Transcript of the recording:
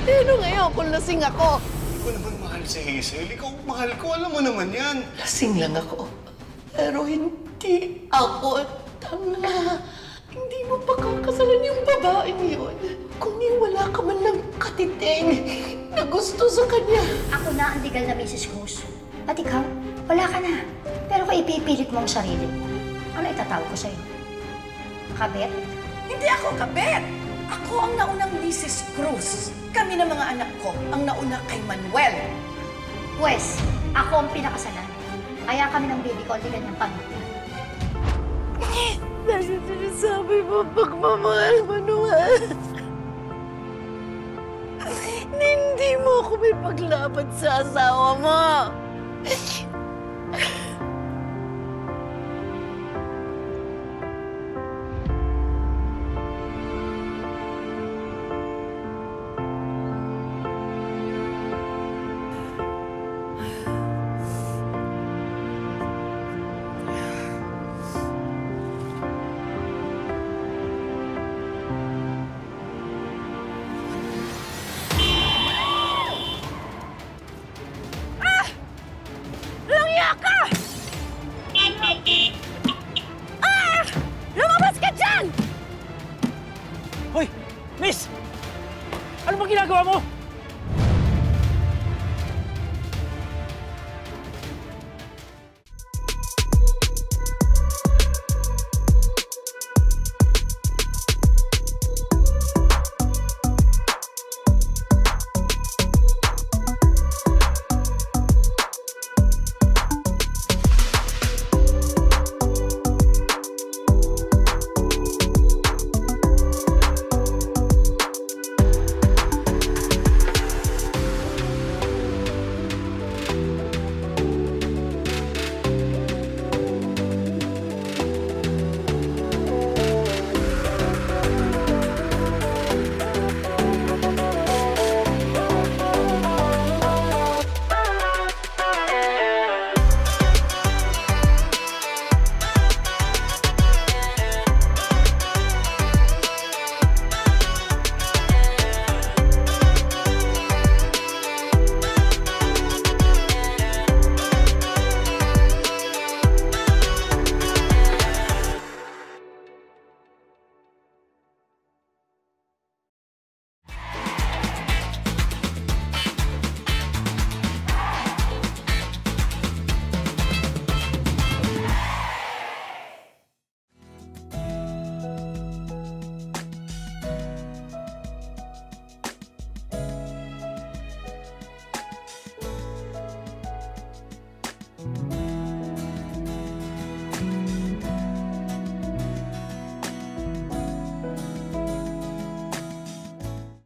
Eh, ano ngayon kung lasing ako? Hindi ko naman mahal si Hazel. Ikaw mahal ko. Alam mo naman yan. Lasing lang ako. Pero hindi ako tanga. Hindi mo pagkakasalan yung babaeng yun. Kung wala ka man lang katiting na gusto sa kanya. Ako na ang legal na Mrs. Cruz. At ikaw, wala ka na. Pero kung ipipilit mo ang sarili mo, ano itatawag ko sa'yo? Kabet? Hindi ako kabet! Ako ang naunang Mrs. Cruz. Kami ng mga anak ko ang nauna kay Manuel. Pwes, ako ang pinakasalan. Kaya kami ng baby ko ang legal niyang pamilya. Dahil sinasabi mo pagmamahal, Manuel. Hindi mo ako may paglaban sa asawa mo. Langya ka! Ah! Lumabas ka dyan! Hoy! Miss! Ano ba ginagawa mo?